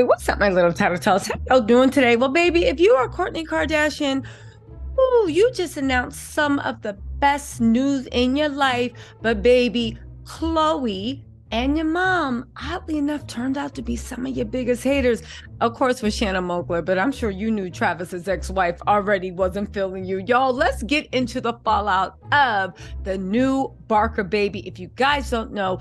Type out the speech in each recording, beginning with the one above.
Hey, what's up, my little TisaTellss? How you doing today? Well, baby, if you are Kourtney Kardashian, ooh, you just announced some of the best news in your life. But baby, Khloe and your mom, oddly enough, turned out to be some of your biggest haters. Of course, with Shanna, but I'm sure you knew Travis's ex-wife already wasn't feeling you. Y'all, let's get into the fallout of the new Barker baby. If you guys don't know,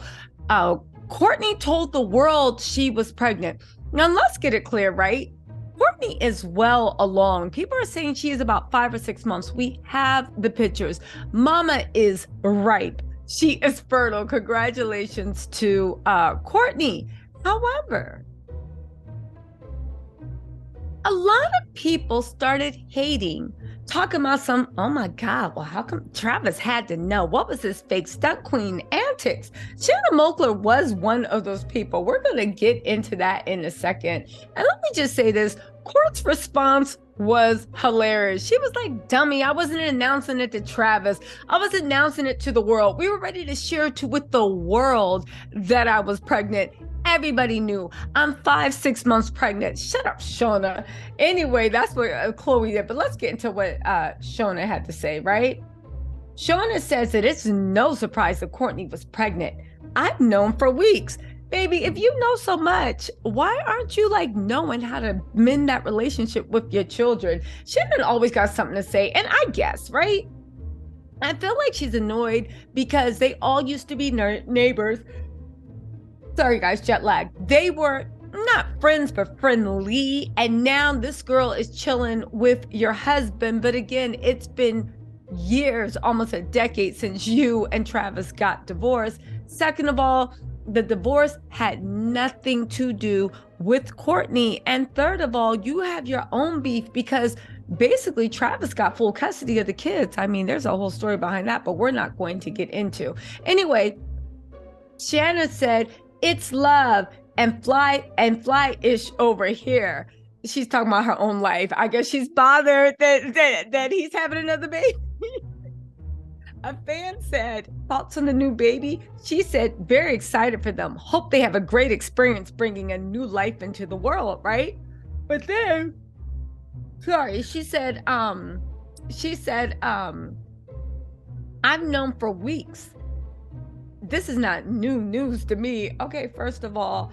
Kourtney told the world she was pregnant. Now, let's get it clear, right? Kourtney is well along. People are saying she is about 5 or 6 months. We have the pictures. Mama is ripe. She is fertile. Congratulations to Kourtney. However, a lot of people started hating, talking about some, oh my God, well, how come Travis had to know? What was his fake stunt queen antics? Shanna was one of those people. We're going to get into that in a second. And let me just say this, Kourt's response was hilarious. She was like, dummy, I wasn't announcing it to Travis. I was announcing it to the world. We were ready to share with the world that I was pregnant. Everybody knew I'm 5, 6 months pregnant. Shut up, Shanna. Anyway, that's what Khloe did. But let's get into what Shanna had to say, right? Shanna says that it's no surprise that Kourtney was pregnant. I've known for weeks. Baby, if you know so much, why aren't you like knowing how to mend that relationship with your children? Shannon always got something to say. And I guess, right? I feel like she's annoyed because they all used to be neighbors. Sorry, guys, jet lag. They were not friends, but friendly. And now this girl is chilling with your husband. But again, it's been years, almost a decade since you and Travis got divorced. Second of all, the divorce had nothing to do with Kourtney. And third of all, you have your own beef because basically Travis got full custody of the kids. I mean, there's a whole story behind that, but we're not going to get into. Anyway, Shanna said, it's love and fly-ish over here. She's talking about her own life. I guess she's bothered that he's having another baby. A fan said, thoughts on the new baby? She said, very excited for them. Hope they have a great experience bringing a new life into the world, right? But then, sorry, she said, I've known for weeks. This is not new news to me. Okay, first of all,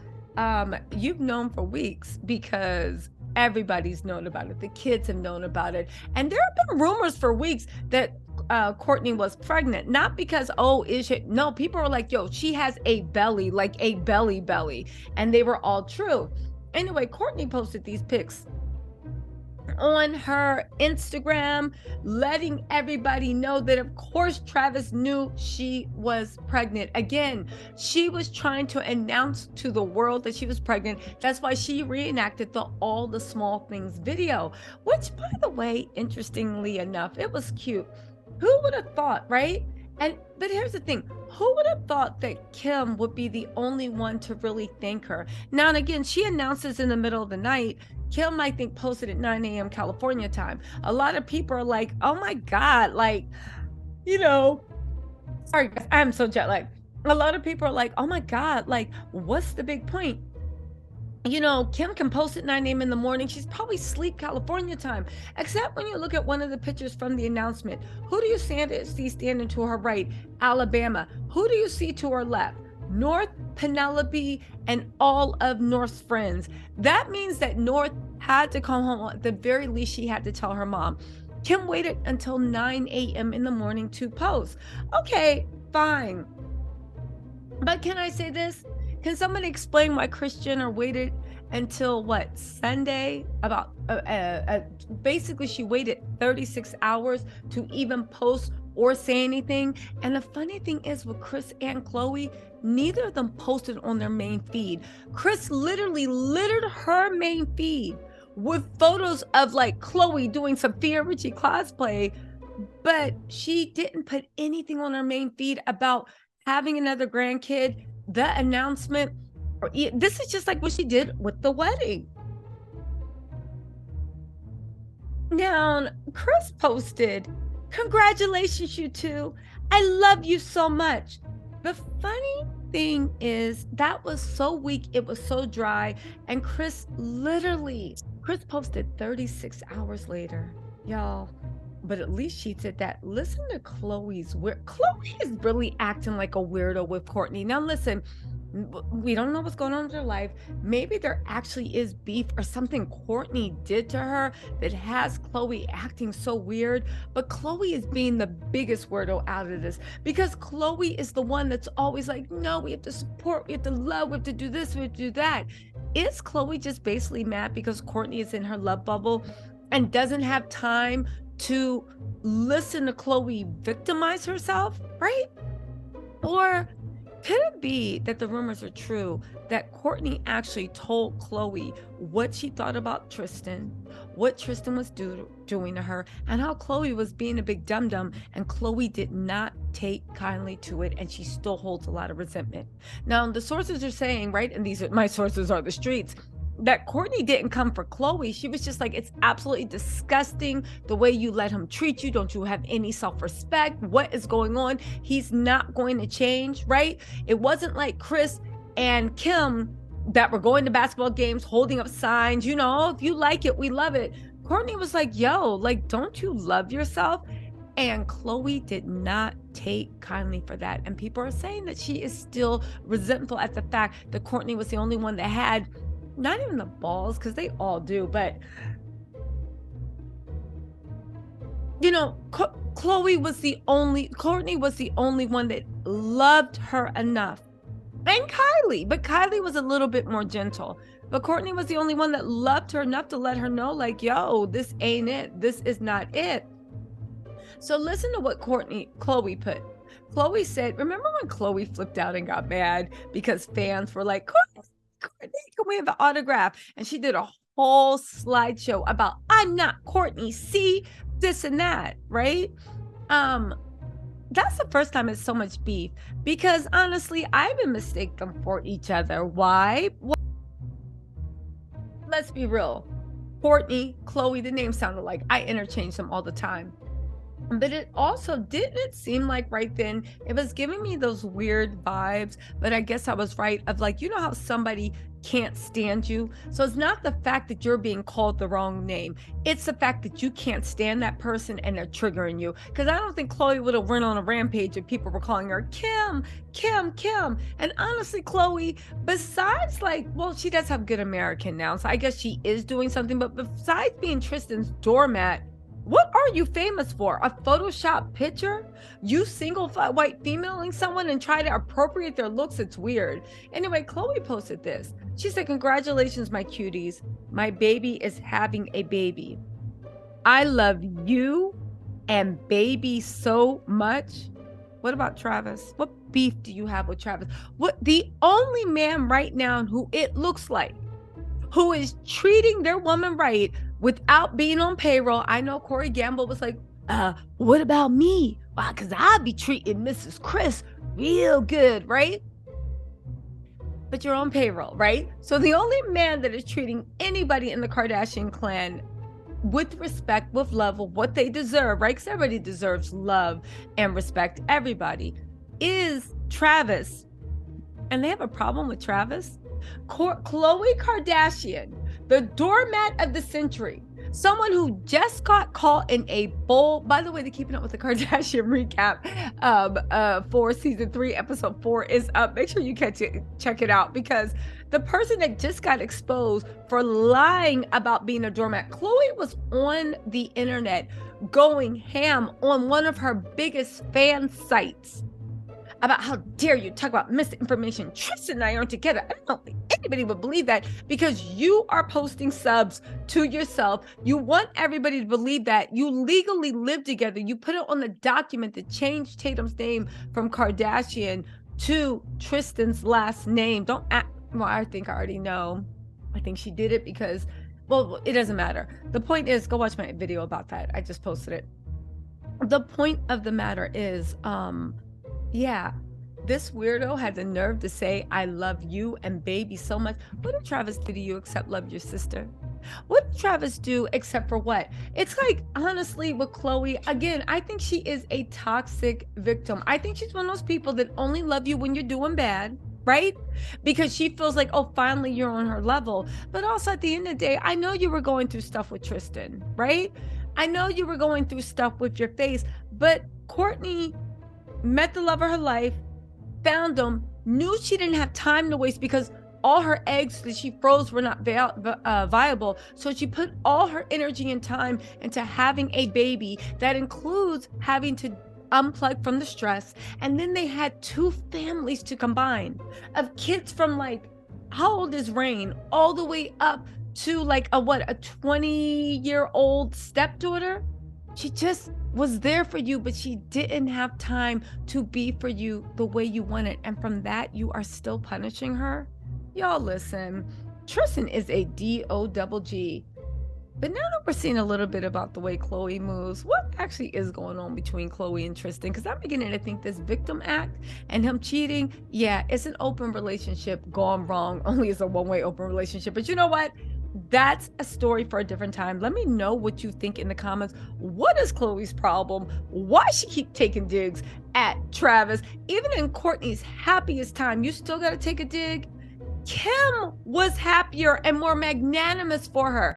you've known for weeks because everybody's known about it. The kids have known about it. And there have been rumors for weeks that Kourtney was pregnant, not because, oh, is she? No, people are like, yo, she has a belly, like a belly. And they were all true. Anyway, Kourtney posted these pics on her Instagram, letting everybody know that of course Travis knew she was pregnant. Again, she was trying to announce to the world that she was pregnant. That's why she reenacted the All the Small Things video, which, by the way, interestingly enough, it was cute. Who would have thought, right? But here's the thing, who would have thought that Kim would be the only one to really thank her? Now, and again, she announces in the middle of the night. Kim, I think, posted at 9 a.m. California time. A lot of people are like, oh my God, like, you know, sorry, guys, I'm so jet lagged. A lot of people are like, oh my God, like, what's the big point? You know, Kim can post at 9 a.m. in the morning. She's probably asleep California time. Except when you look at one of the pictures from the announcement. Who do you see standing to her right? Alabama. Who do you see to her left? North, Penelope, and all of North's friends. That means that North had to come home. At the very least, she had to tell her mom. Kim waited until 9 a.m. in the morning to post. Okay, fine. But can I say this? Can somebody explain why Kris Jenner waited until what, Sunday? About basically she waited 36 hours to even post or say anything. And the funny thing is with Kris and Khloe, neither of them posted on their main feed. Kris literally littered her main feed with photos of like Khloe doing some Thea Richie cosplay, but she didn't put anything on her main feed about having another grandkid, the announcement. This is just like what she did with the wedding. Now, Kris posted, congratulations, you two. I love you so much. The funny thing is that was so weak, it was so dry, and Chris posted 36 hours later, y'all. But at least she said that. Listen to Khloe's weird. Khloe is really acting like a weirdo with Kourtney. Now listen, we don't know what's going on with her life. Maybe there actually is beef or something Kourtney did to her that has Khloe acting so weird. But Khloe is being the biggest weirdo out of this because Khloe is the one that's always like, no, we have to support, we have to love, we have to do this, we have to do that. Is Khloe just basically mad because Kourtney is in her love bubble and doesn't have time to listen to Khloe victimize herself, right? Or could it be that the rumors are true that Kourtney actually told Khloe what she thought about Tristan, what Tristan was doing to her, and how Khloe was being a big dum-dum, and Khloe did not take kindly to it, and she still holds a lot of resentment. Now, the sources are saying, right, and these are my sources are the streets, that Kourtney didn't come for Khloe. She was just like, it's absolutely disgusting the way you let him treat you. Don't you have any self-respect? What is going on? He's not going to change, right? It wasn't like Kris and Kim that were going to basketball games, holding up signs, you know, if you like it, we love it. Kourtney was like, yo, like, don't you love yourself? And Khloe did not take kindly for that. And people are saying that she is still resentful at the fact that Kourtney was the only one that had not even the balls, because they all do, but you know, Kourtney was the only one that loved her enough. And Kylie, but Kylie was a little bit more gentle. But Kourtney was the only one that loved her enough to let her know, like, yo, this ain't it. This is not it. So listen to what Khloe put. Khloe said, remember when Khloe flipped out and got mad because fans were like, Kourtney, can we have the autograph? And she did a whole slideshow about I'm not Kourtney, see this and that, right? That's the first time it's so much beef because honestly, I've been mistaken for each other. Why? Well, let's be real. Kourtney, Khloe, the names sounded like I interchange them all the time. But it also didn't seem like right then it was giving me those weird vibes, but I guess I was right of like, you know how somebody can't stand you. So it's not the fact that you're being called the wrong name. It's the fact that you can't stand that person and they're triggering you. Because I don't think Khloe would have run on a rampage if people were calling her Kim, Kim, Kim. And honestly, Khloe, besides like, well, she does have good American now. So I guess she is doing something. But besides being Tristan's doormat, what are you famous for? A Photoshop picture? You single white femaling someone and try to appropriate their looks? It's weird. Anyway, Khloe posted this. She said, congratulations, my cuties. My baby is having a baby. I love you and baby so much. What about Travis? What beef do you have with Travis? What the only man right now who it looks like who is treating their woman right without being on payroll. I know Corey Gamble was like, what about me? Wow, because I'll be treating Mrs. Kris real good, right? But you're on payroll, right? So the only man that is treating anybody in the Kardashian clan with respect, with love, of what they deserve, right? Because everybody deserves love and respect, everybody, is Travis. And they have a problem with Travis. Khloe Kardashian, the doormat of the century, someone who just got caught in a bowl. By the way, the Keeping Up with the Kardashian recap for season 3, episode 4 is up. Make sure you check it out because the person that just got exposed for lying about being a doormat, Khloe was on the internet going ham on one of her biggest fan sites about how dare you talk about misinformation. Tristan and I aren't together. I don't think anybody would believe that because you are posting subs to yourself. You want everybody to believe that you legally live together. You put it on the document that changed Tatum's name from Kardashian to Tristan's last name. Don't act, well, I think I already know. I think she did it because, well, it doesn't matter. The point is, go watch my video about that. I just posted it. The point of the matter is, yeah, This weirdo had the nerve to say, I love you and baby so much. What did Travis do to you except love your sister? What did Travis do except for what? It's like, honestly, with Khloe, again, I think she is a toxic victim. I think she's one of those people that only love you when you're doing bad, right? Because she feels like, oh, finally you're on her level. But also at the end of the day, I know you were going through stuff with Tristan, right? I know you were going through stuff with your face, but Kourtney met the love of her life, found him, knew she didn't have time to waste because all her eggs that she froze were not viable. So she put all her energy and time into having a baby. That includes having to unplug from the stress. And then they had two families to combine of kids from like, how old is Rain? All the way up to like a 20-year-old stepdaughter. She just was there for you, but she didn't have time to be for you the way you wanted. And from that, you are still punishing her. Y'all listen, Tristan is a D-O-double-G. But now that we're seeing a little bit about the way Khloe moves, what actually is going on between Khloe and Tristan? Because I'm beginning to think this victim act and him cheating, yeah, it's an open relationship gone wrong. Only it's a one-way open relationship. But you know what? That's a story for a different time. Let me know what you think in the comments. What is Khloe's problem? Why she keep taking digs at Travis? Even in Kourtney's happiest time, you still got to take a dig? Kim was happier and more magnanimous for her.